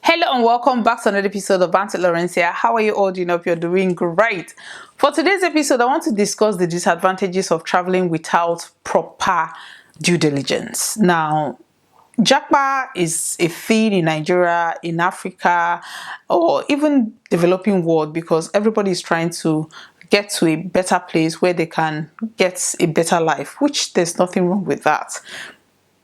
Hello and welcome back to another episode of Bantz with Lawrencia. How are you all doing? Hope you're doing great. For today's episode, I want to discuss the disadvantages of traveling without proper due diligence. Now, Japa is a thing in Nigeria, in Africa, or even developing world because everybody is trying to get to a better place where they can get a better life, which there's nothing wrong with that.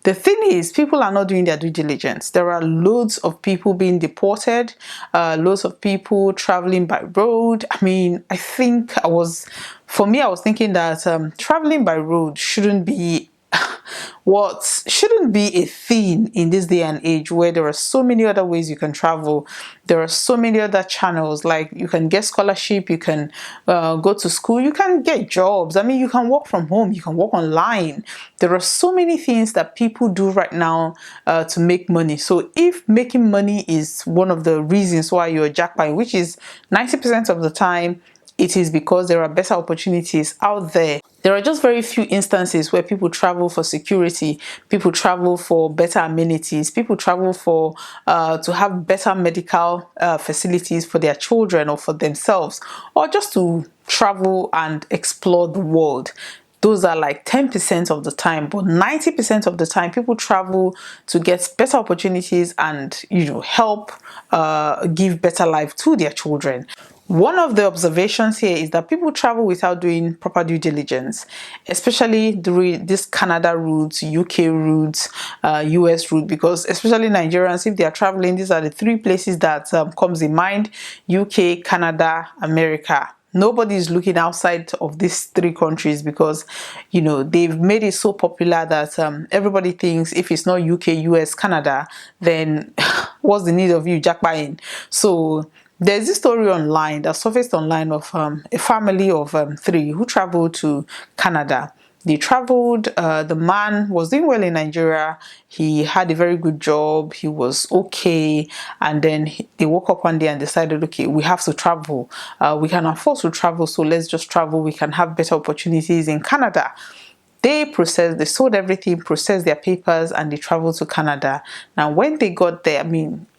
The thing is, people are not doing their due diligence. There are loads of people being deported, loads of people traveling by road. I was thinking that traveling by road shouldn't be a thing in this day and age where there are so many other ways you can travel. There are so many other channels, like you can get scholarship, you can go to school, you can get jobs. You can work from home, you can work online. There are so many things that people do right now to make money. So if making money is one of the reasons why you're jackpot, which is 90% of the time, it is because there are better opportunities out there. There are just very few instances where people travel for security, people travel for better amenities, people travel for to have better medical facilities for their children or for themselves, or just to travel and explore the world. Those are like 10% of the time, but 90% of the time people travel to get better opportunities and help give better life to their children. One of the observations here is that people travel without doing proper due diligence, especially during this Canada routes, UK routes, US route, because especially Nigerians, if they are traveling, these are the three places that comes in mind: UK, Canada, America. Nobody is looking outside of these three countries because they've made it so popular that everybody thinks if it's not UK, US, Canada, then what's the need of you jackpotting? So there's this story online that surfaced online of a family of three who traveled to Canada. They traveled, the man was doing well in Nigeria, he had a very good job, he was okay, and then they woke up one day and decided, okay, we have to travel. We can afford to travel, so let's just travel, we can have better opportunities in Canada. They sold everything, processed their papers, and they traveled to Canada. Now, when they got there,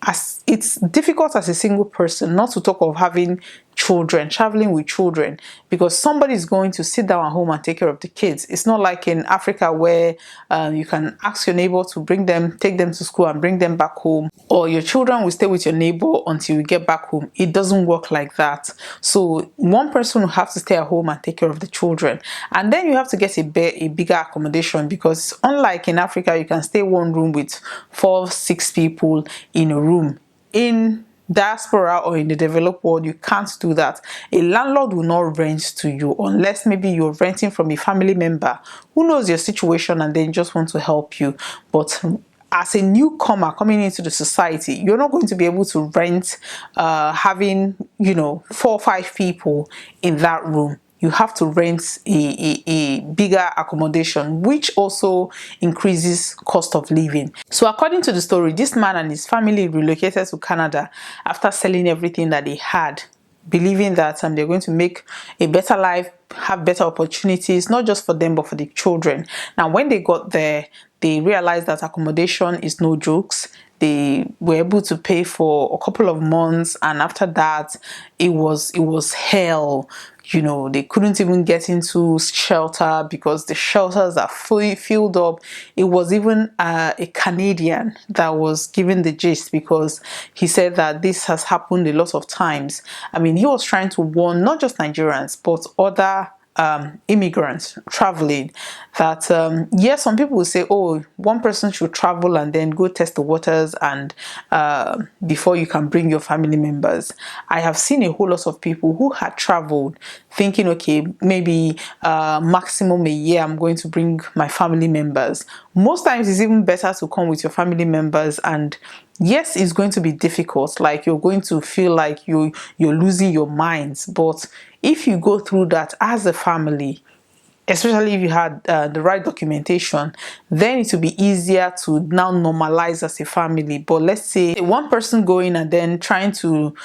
as it's difficult as a single person, not to talk of having children, traveling with children, because somebody is going to sit down at home and take care of the kids. It's not like in Africa where you can ask your neighbor to take them to school and bring them back home, or your children will stay with your neighbor until you get back home. It doesn't work like that. So one person will have to stay at home and take care of the children, and then you have to get a bigger accommodation, because unlike in Africa, you can stay one room with 4-6 people in a room. In diaspora or in the developed world, you can't do that. A landlord will not rent to you unless maybe you're renting from a family member who knows your situation and then just want to help you. But as a newcomer coming into the society, you're not going to be able to rent having 4 or 5 people in that room. You have to rent a bigger accommodation, which also increases cost of living. So according to the story, this man and his family relocated to Canada after selling everything that they had, believing that they're going to make a better life, have better opportunities, not just for them, but for the children. Now, when they got there, they realized that accommodation is no jokes. They were able to pay for a couple of months, and after that, it was hell. They couldn't even get into shelter because the shelters are fully filled up. It was even a Canadian that was giving the gist, because he said that this has happened a lot of times. He was trying to warn not just Nigerians, but other immigrants traveling, that yes, some people will say, oh, one person should travel and then go test the waters and before you can bring your family members. I have seen a whole lot of people who had traveled thinking, okay, maybe maximum a year I'm going to bring my family members. Most times it's even better to come with your family members, and yes, it's going to be difficult, like you're going to feel like you're losing your minds, but if you go through that as a family, especially if you had the right documentation, then it will be easier to now normalize as a family. But let's say one person going and then trying to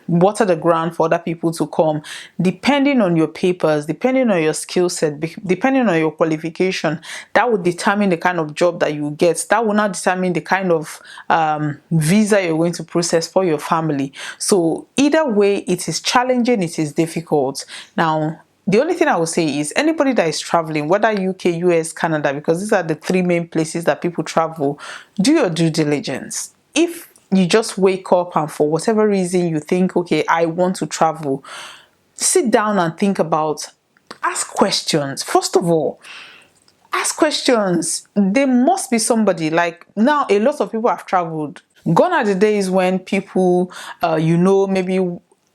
water the ground for other people to come, depending on your papers, depending on your skill set, depending on your qualification, that would determine the kind of job that you get. That will now determine the kind of visa you're going to process for your family. So either way, it is challenging, it is difficult. Now, the only thing I would say is anybody that is traveling, whether UK, US, Canada, because these are the three main places that people travel, do your due diligence. If you just wake up and for whatever reason you think, okay, I want to travel, sit down and think about, ask questions. First of all, ask questions. There must be somebody, like now a lot of people have traveled. Gone are the days when people, maybe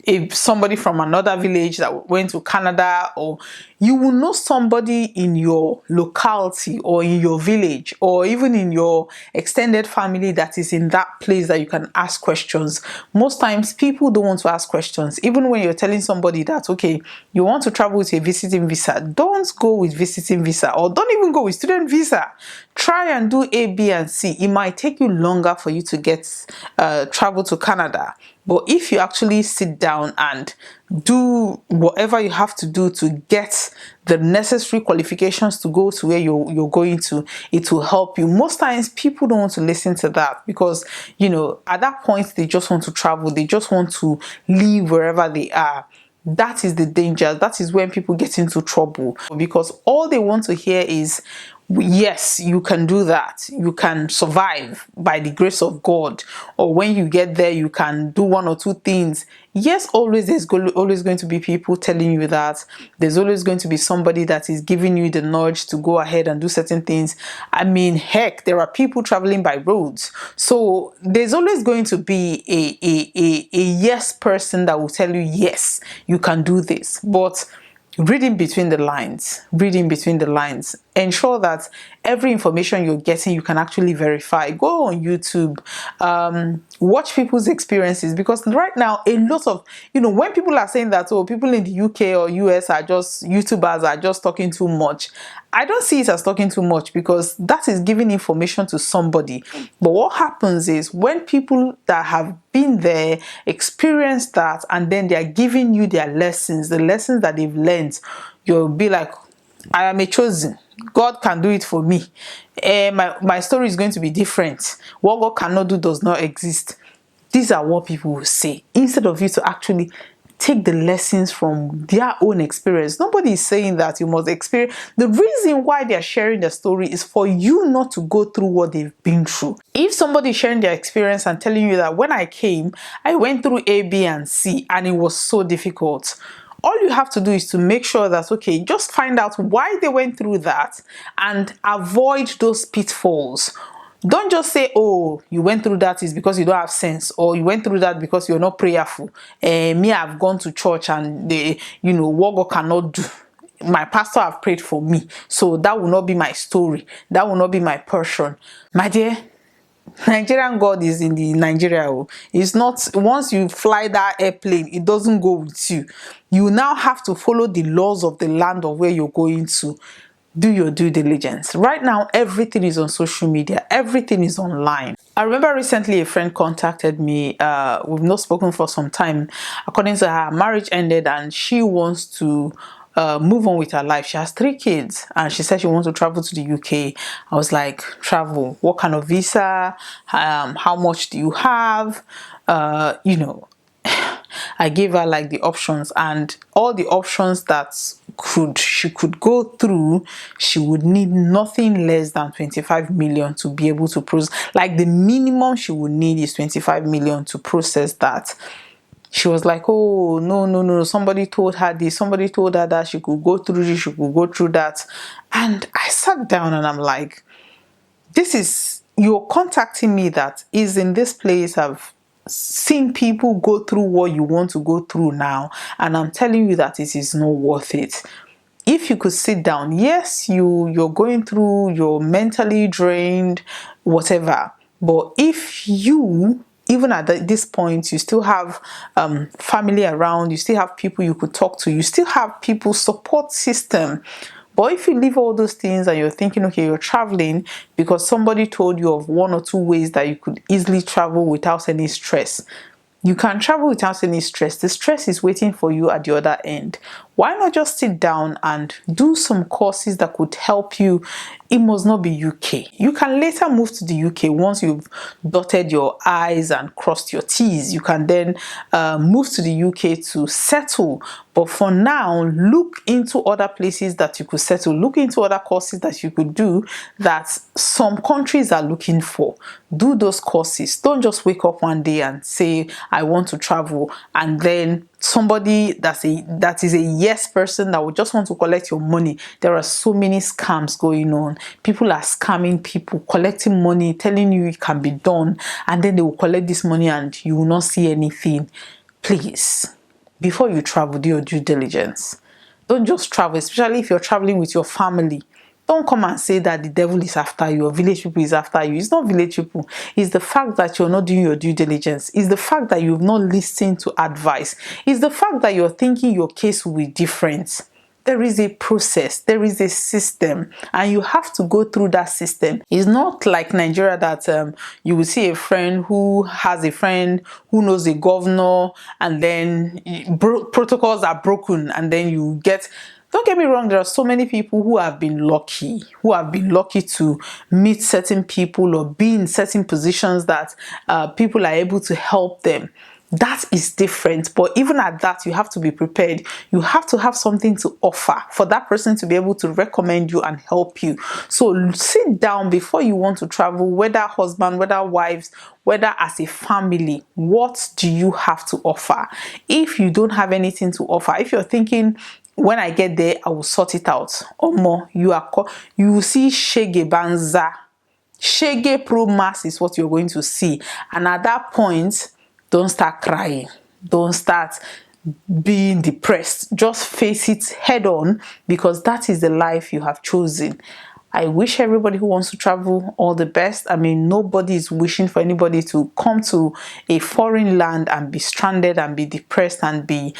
if somebody from another village that went to Canada, or you will know somebody in your locality or in your village or even in your extended family that is in that place that you can ask questions. Most times people don't want to ask questions. Even when you're telling somebody that, okay, you want to travel with a visiting visa, don't go with visiting visa, or don't even go with student visa. Try and do A, B, and C. It might take you longer for you to get travel to Canada. But if you actually sit down and do whatever you have to do to get the necessary qualifications to go to where you're going to, it will help you. Most times people don't want to listen to that because, at that point, they just want to travel. They just want to live wherever they are. That is the danger. That is when people get into trouble, because all they want to hear is, yes, you can do that. You can survive by the grace of God. Or when you get there, you can do one or two things. Yes, there's always going to be people telling you that. There's always going to be somebody that is giving you the nudge to go ahead and do certain things. I mean, heck, there are people traveling by roads. So there's always going to be a yes person that will tell you, yes, you can do this. But reading between the lines, ensure that every information you're getting, you can actually verify. Go on YouTube, watch people's experiences, because right now, a lot of, when people are saying that, oh, people in the UK or US are just, YouTubers are just talking too much, I don't see it as talking too much, because that is giving information to somebody. But what happens is when people that have been there, experienced that, and then they are giving you their lessons, the lessons that they've learned, you'll be like, I am a chosen. God can do it for me. My story is going to be different. What God cannot do does not exist. These are what people will say, instead of you to actually take the lessons from their own experience. Nobody is saying that you must experience. The reason why they are sharing their story is for you not to go through what they've been through. If somebody is sharing their experience and telling you that when I came, I went through A, B, and C, and it was so difficult, all you have to do is to make sure that, okay, just find out why they went through that and avoid those pitfalls. Don't just say, oh, you went through that is because you don't have sense, or you went through that because you're not prayerful. Me, I've gone to church and what God cannot do. My pastor have prayed for me, so that will not be my story. That will not be my portion. My dear, Nigerian God is in the Nigeria. It's not, once you fly that airplane, it doesn't go with you. You now have to follow the laws of the land of where you're going to. Do your due diligence. Right now, everything is on social media. Everything is online. I remember recently a friend contacted me. We've not spoken for some time. According to her, marriage ended and she wants to move on with her life. She has 3 kids and she said she wants to travel to the UK. I was like, travel? What kind of visa? How much do you have? I gave her like the options, and all the options that she could go through, she would need nothing less than 25 million to be able to process. Like the minimum she would need is 25 million to process that. She was like, oh, no, somebody told her this, somebody told her that she could go through this, she could go through that. And I sat down and I'm like, you're contacting me that is in this place. I've seen people go through what you want to go through now, and I'm telling you that it is not worth it. If you could sit down, yes, you're going through, you're mentally drained, whatever, but if you, even at this point, you still have family around, you still have people you could talk to, you still have people support system, But if you leave all those things and you're thinking, okay, you're traveling because somebody told you of 1 or 2 ways that you could easily travel without any stress, you can travel without any stress. The stress is waiting for you at the other end. Why not just sit down and do some courses that could help you? It must not be UK. You can later move to the UK once you've dotted your I's and crossed your T's. You can then move to the UK to settle. But for now, look into other places that you could settle. Look into other courses that you could do that some countries are looking for. Do those courses. Don't just wake up one day and say, I want to travel, and then somebody that is a yes person that would just want to collect your money. There are so many scams going on. People are scamming people, collecting money, telling you it can be done, and then they will collect this money and you will not see anything. Please, before you travel, do your due diligence. Don't just travel, especially if you're traveling with your family. Don't come and say that the devil is after you or village people is after you. It's not village people. It's the fact that you're not doing your due diligence. It's the fact that you've not listened to advice. It's the fact that you're thinking your case will be different. There is a process, there is a system, and you have to go through that system. It's not like Nigeria that you will see a friend who has a friend who knows a governor, and then protocols are broken, and then you get. Don't get me wrong, there are so many people who have been lucky to meet certain people or be in certain positions that people are able to help them. That is different, but even at that, you have to be prepared. You have to have something to offer for that person to be able to recommend you and help you. So sit down before you want to travel, whether husband, whether wives, whether as a family. What do you have to offer? If you don't have anything to offer, if you're thinking, when I get there, I will sort it out, or more, you will see Shege Banza. Shege Pro Mass is what you're going to see. And at that point, don't start crying. Don't start being depressed. Just face it head on, because that is the life you have chosen. I wish everybody who wants to travel all the best. I mean, nobody is wishing for anybody to come to a foreign land and be stranded and be depressed and be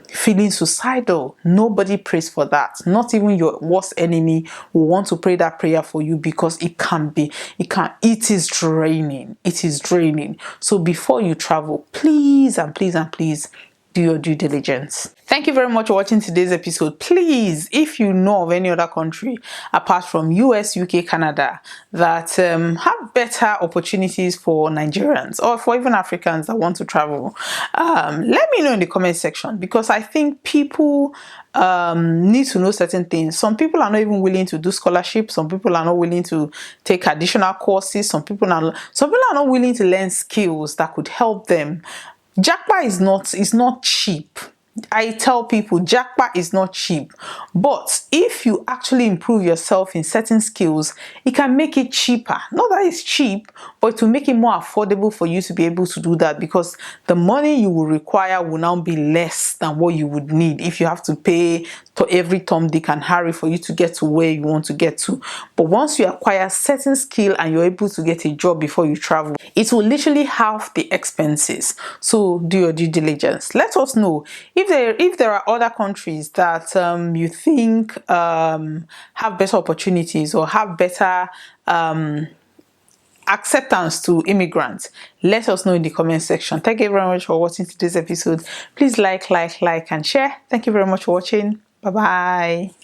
feeling suicidal. Nobody prays for that. Not even your worst enemy will want to pray that prayer for you, because it is draining. It is draining. So before you travel, please and please and please, do your due diligence. Thank you very much for watching today's episode. Please, if you know of any other country apart from US, UK, Canada that have better opportunities for Nigerians or for even Africans that want to travel, let me know in the comment section, because I think people need to know certain things. Some people are not even willing to do scholarships. Some people are not willing to take additional courses. Some people are not willing to learn skills that could help them. Japa is not cheap. I tell people Japa is not cheap, but if you actually improve yourself in certain skills, it can make it cheaper. Not that it's cheap, but to make it more affordable for you to be able to do that, because the money you will require will now be less than what you would need if you have to pay to every Tom, Dick and Harry for you to get to where you want to get to. But once you acquire certain skill and you're able to get a job before you travel, it will literally halve the expenses. So do your due diligence. Let us know if there are other countries that you think have better opportunities or have better acceptance to immigrants. Let us know in the comment section. Thank you very much for watching today's episode. Please like and share. Thank you very much for watching. Bye bye.